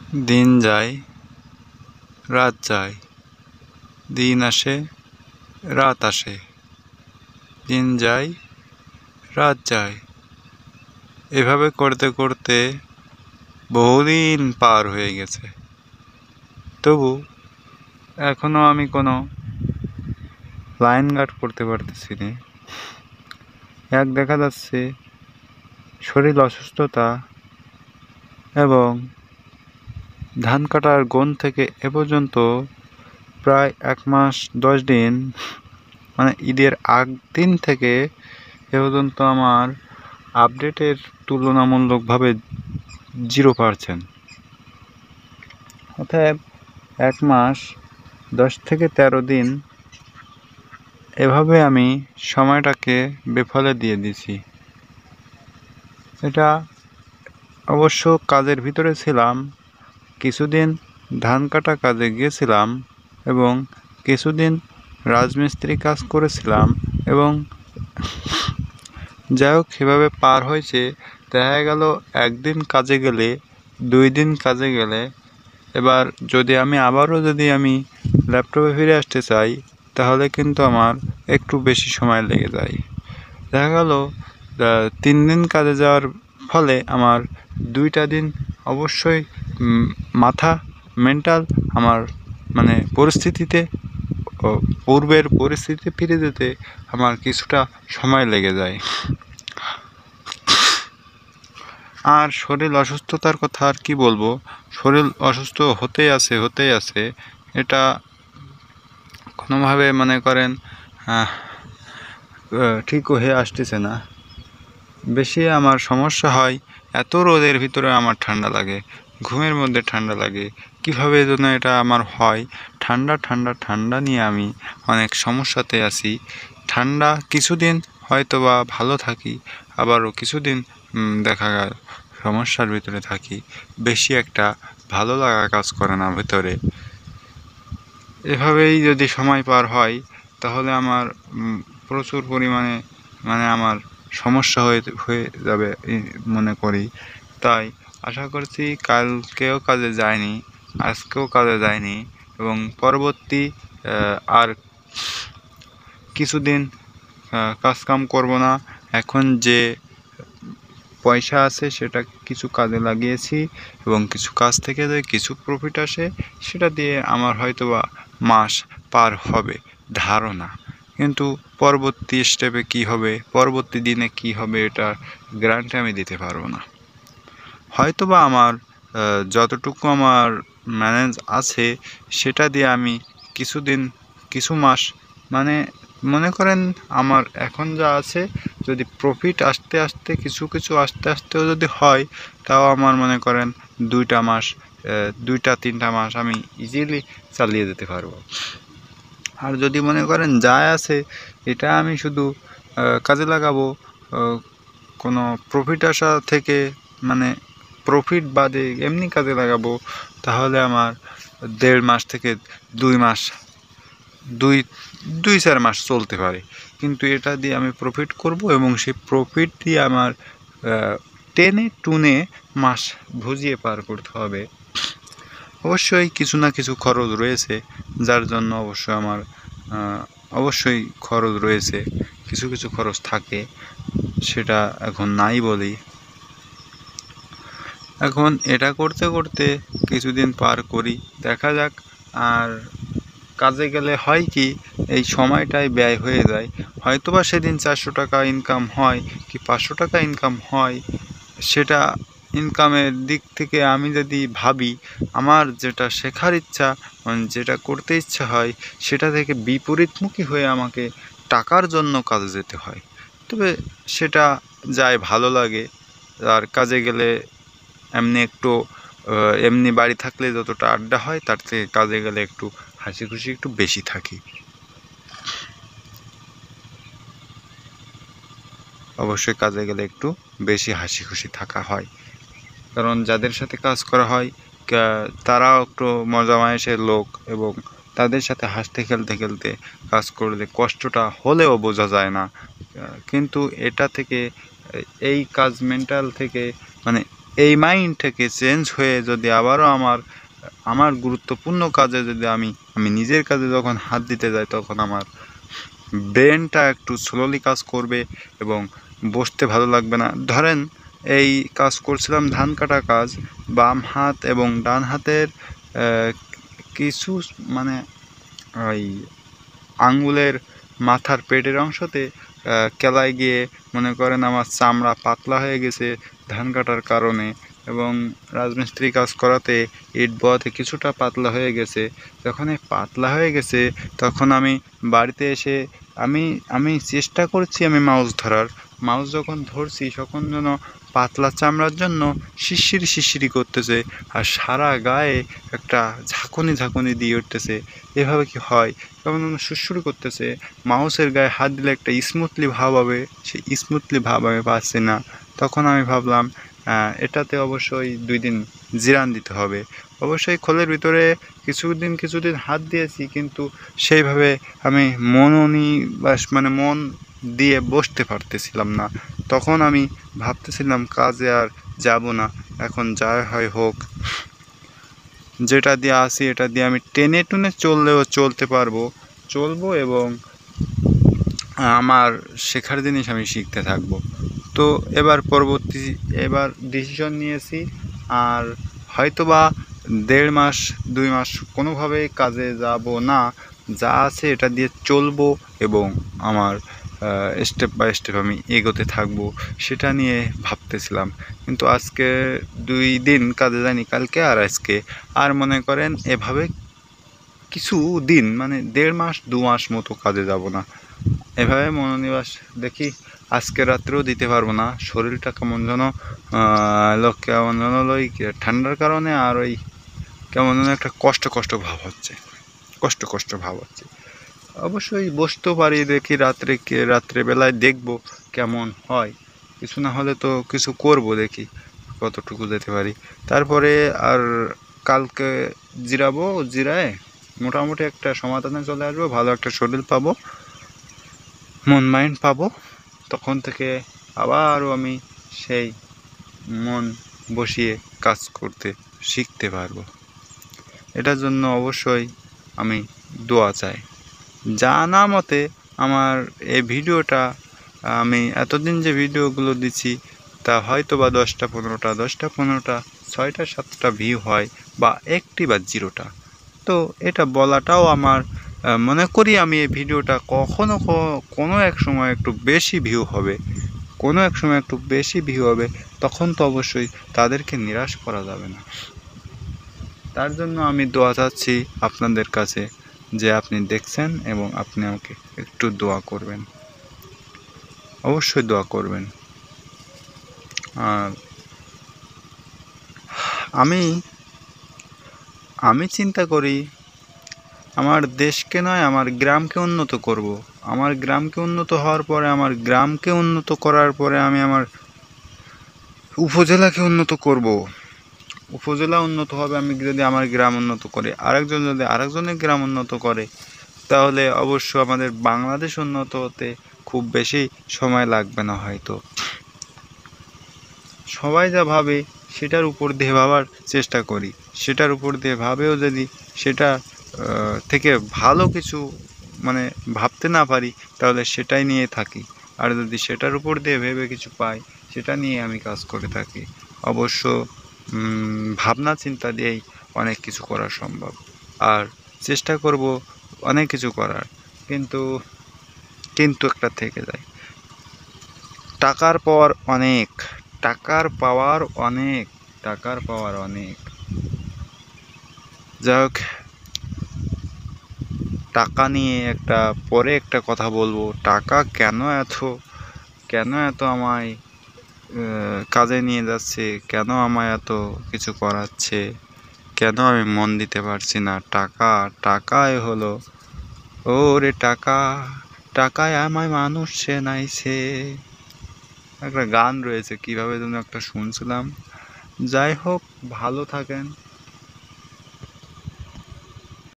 দিন যায় রাত যায়, দিন আসে রাত আসে, দিন যায় রাত যায়। এভাবে করতে করতে বহুদিন পার হয়ে গেছে। তবু এখনো আমি কোনো লাইন গার্ড করতে পারতেছি না। এক দেখা যাচ্ছে শরীর অসুস্থতা এবং ধান কাটার গোন থেকে এ পর্যন্ত প্রায় 1 মাস 10 দিন, মানে ঈদের আগ দিন থেকে এ পর্যন্ত আমার আপডেটের তুলনামূলকভাবে 0%। অতএব 1 মাস 10 থেকে 13 দিন এভাবে আমি সময়টাকে বেফলে দিয়ে দিছি। এটা অবশ্য কাজের ভিতরে ছিলাম, কিছুদিন ধান কাটা কাজে গিয়েছিলাম এবং কিছুদিন রাজমিস্ত্রি কাজ করেছিলাম এবং যাই হোক সেভাবে পার হয়েছে। দেখা গেল একদিন কাজে গেলে 2 দিন কাজে গেলে এবার যদি আমি আবারও আমি ল্যাপটপে ফিরে আসতে চাই তাহলে কিন্তু আমার একটু বেশি সময় লেগে যায়। দেখা গেল 3 দিন কাজে যাওয়ার ফলে আমার 2টা দিন অবশ্যই মাথা মেন্টাল আমার মানে পরিস্থিতিতে পূর্বের পরিস্থিতিতে ফিরে যেতে আমার কিছুটা সময় লেগে যায়। আর শরীর অসুস্থতার কথা আর কি বলবো, শরীর অসুস্থ হতেই আছে। এটা কোনোভাবে মনে করেন ঠিক হয়ে আসতেছে না। বেশি আমার সমস্যা হয় এত রোদের ভিতরে আমার ঠান্ডা লাগে, ঘুমের মধ্যে ঠান্ডা লাগে। কীভাবে যেন এটা আমার হয়, ঠান্ডা নিয়ে আমি অনেক সমস্যাতে আছি। ঠান্ডা কিছুদিন হয়তো বা ভালো থাকি, আবারও কিছুদিন দেখা গেল সমস্যার ভিতরে থাকি। বেশি একটা ভালো লাগা কাজ করে না ভিতরে। এভাবেই যদি সময় পার হয় তাহলে আমার প্রচুর পরিমাণে আমার সমস্যা হয়ে যাবে মনে করি। তাই আশা করছি কালকেও কাজে যায়নি, আজকেও কাজে যায়নি এবং পরবর্তী আর কিছুদিন কাজকাম করব না। এখন যে পয়সা আছে সেটা কিছু কাজে লাগিয়েছি এবং কিছু কাজ থেকে যে কিছু প্রফিট আসে সেটা দিয়ে আমার হয়তোবা মাস পার হবে ধারণা। কিন্তু পরবর্তী স্টেপে কী হবে, পরবর্তী দিনে কী হবে, এটা গ্যারান্টি আমি দিতে পারবো না। হয়তোবা আমার যতটুকু আমার ম্যানেজ আছে সেটা দিয়ে আমি কিছু মাস মনে করেন আমার এখন যা আছে, যদি প্রফিট আস্তে আস্তেও যদি হয় তাও আমার মনে করেন 2-3টা মাস আমি ইজিলি চালিয়ে যেতে পারবো। আর যদি মনে করেন যায় আছে এটা আমি শুধু কাজে লাগাবো কোনো প্রফিট আসা থেকে, প্রফিট বাদে এমনি কাজে লাগাবো, তাহলে আমার 1.5 মাস থেকে 2 মাস 2-4 মাস চলতে পারে। কিন্তু এটা দিয়ে আমি প্রফিট করব এবং সেই প্রফিট দিয়ে আমার টেনে টুনে মাস ভুজিয়ে পার করতে হবে। অবশ্যই কিছু না কিছু খরচ রয়েছে, যার জন্য অবশ্যই খরচ রয়েছে, কিছু খরচ থাকে, সেটা এখন নাই বলি। এখন এটা করতে করতে কিছুদিন পার করি, দেখা যাক। আর কাজে গেলে হয় কি, এই সময়টাই ব্যয় হয়ে যায়। হয়তোবা সেদিন 400 টাকা ইনকাম হয় কি 500 টাকা ইনকাম হয়, সেটা ইনকামের দিক থেকে আমি যদি ভাবি আমার যেটা শেখার ইচ্ছা, যেটা করতে ইচ্ছা হয়, সেটা থেকে বিপরীতমুখী হয়ে আমাকে টাকার জন্য কাজে যেতে হয়। তবে সেটা যায় ভালো লাগে। আর কাজে গেলে এমনি বাড়ি থাকলে যতটা আড্ডা হয় তার থেকে কাজে গেলে একটু হাসি খুশি একটু বেশি থাকি। অবশ্যই কাজে গেলে একটু বেশি হাসি খুশি থাকা হয়, কারণ যাদের সাথে কাজ করা হয় তারাও একটু মজা মায়েসের লোক এবং তাদের সাথে হাসতে খেলতে কাজ করলে কষ্টটা হলেও বোঝা যায় না। কিন্তু এটা থেকে এই কাজ মেন্টাল থেকে এই মাইন্ড থেকে চেঞ্জ হয়ে যদি আবারও আমার গুরুত্বপূর্ণ কাজে যদি আমি নিজের কাজে যখন হাত দিতে যাই, তখন আমার ব্রেনটা একটু স্লোলি কাজ করবে এবং বসতে ভালো লাগবে না। ধরেন এই কাজ করছিলাম, ধান কাটা কাজ, বাম হাত এবং ডান হাতের কিছু মানে ওই আঙ্গুলের মাথার পেটের অংশতে কেলায় গিয়ে মনে করেন আমার চামড়া পাতলা হয়ে গেছে ধান কাটার কারণে, এবং রাজমিস্ত্রি কাজ করাতে ইট বোয়াতে কিছুটা পাতলা হয়ে গেছে। যখন এই পাতলা হয়ে গেছে, তখন আমি বাড়িতে এসে আমি চেষ্টা করছি আমি মাউস যখন ধরছি, তখন যেন পাতলা চামড়ার জন্য শিরশিরি করতেছে আর সারা গায়ে একটা ঝাঁকুনি দিয়ে উঠতেছে। এভাবে কি হয়? কেমন যেন সুরসুর করতেছে। মাউসের গায়ে হাত দিলে একটা স্মুথলি ভাব হবে, সেই স্মুথলি ভাব আমি পাচ্ছি না। তখন আমি ভাবলাম এটাতে অবশ্যই 2 দিন জিরান দিতে হবে। অবশ্যই খোলের ভিতরে কিছুদিন হাত দিয়েছি, কিন্তু সেইভাবে আমি মানে মন দিয়ে বসতে পারতেছিলাম না। তখন আমি ভাবতেছিলাম কাজে আর যাব না, এখন যা হয় হোক, যেটা দিয়ে আসি এটা দিয়ে আমি টেনে টুনে চলতে চলবো এবং আমার শেখার জিনিস আমি শিখতে থাকবো। তো এবার ডিসিশন নিয়েছি, আর হয়তোবা 1.5 মাস 2 মাস কোনোভাবেই কাজে যাব না, যা আছে এটা দিয়ে চলবো এবং আমার স্টেপ বাই স্টেপ আমি এগোতে থাকবো, সেটা নিয়ে ভাবতেছিলাম। কিন্তু আজকে 2 দিন কাজে যাইনি, কালকে আর আজকে, আর মনে করেন এভাবে কিছু দিন মানে 1.5 মাস 2 মাস মতো কাজে যাব না। এভাবে মনোনিবাস দেখি, আজকে রাত্রেও দিতে পারবো না। শরীরটা কেমন যেন ঠান্ডার কারণে, আর ওই কেমন যেন একটা কষ্ট ভাব হচ্ছে। অবশ্যই বসতেও পারি, দেখি রাত্রেবেলায় দেখবো কেমন হয়। কিছু না হলে তো কিছু করব, দেখি কতটুকু যেতে পারি। তারপরে আর কালকে জিরায় মোটামুটি একটা সমাধানে চলে আসবো, ভালো একটা শরীর পাবো, মন মাইন্ড পাবো। তখন থেকে আবারও আমি সেই মন বসিয়ে কাজ করতে শিখতে পারবো। এটার জন্য অবশ্যই আমি দোয়া চাই। জানা মতে আমার এই ভিডিওটা, আমি এতদিন যে ভিডিওগুলো দিচ্ছি, তা হয়তো বা 10টা 15টা 6টা 7টা ভিউ হয়, বা 1টি বা 0টা। তো এটা বলাটাও আমার মনে করি আমি এই ভিডিওটা কোনো এক সময় একটু বেশি ভিউ হবে, তখন তো অবশ্যই তাদেরকে নিরাশ করা যাবে না। তার জন্য আমি দোয়া চাচ্ছি আপনাদের কাছে, যে আপনি দেখছেন এবং আপনি আমাকে একটু দোয়া করবেন, অবশ্যই দোয়া করবেন। আর আমি চিন্তা করি আমার দেশকে নয়, আমার গ্রামকে উন্নত করব। আমার গ্রামকে উন্নত হওয়ার পরে, আমার গ্রামকে উন্নত করার পরে আমি আমার উপজেলাকে উন্নত করব। উপজেলা উন্নত হবে আমি যদি আমার গ্রাম উন্নত করি, আরেকজন যদি আরেকজনের গ্রাম উন্নত করে, তাহলে অবশ্য আমাদের বাংলাদেশ উন্নত হতে খুব বেশি সময় লাগবে না। হয়তো সবাই যা ভাবে সেটার উপর দিয়ে ভাবার চেষ্টা করি, সেটার উপর দিয়ে ভাবেও যদি সেটা থেকে ভালো কিছু মানে ভাবতে না পারি, তাহলে সেটাই নিয়ে থাকি। আর যদি সেটার উপর দিয়ে ভেবে কিছু পাই, সেটা নিয়ে আমি কাজ করে থাকি। অবশ্য ভাবনা চিন্তা দিয়েই অনেক কিছু করা সম্ভব, আর চেষ্টা করব অনেক কিছু করার, কিন্তু একটা থেকে যায়, টাকার পাওয়ার অনেক, যাই হোক, টাকা নিয়ে পরে একটা কথা বলবো। টাকা কেন এত আমায় কাজে নিয়ে যাচ্ছে, কেন আমায় এত কিছু করাচ্ছে, কেন আমি মন দিতে পারছি না। টাকায় হলো, ও রে টাকায় আমায় মানুষ চেনাইছে, একটা গান রয়েছে, কিভাবে যেন একটা শুনছিলাম। যাই হোক, ভালো থাকেন।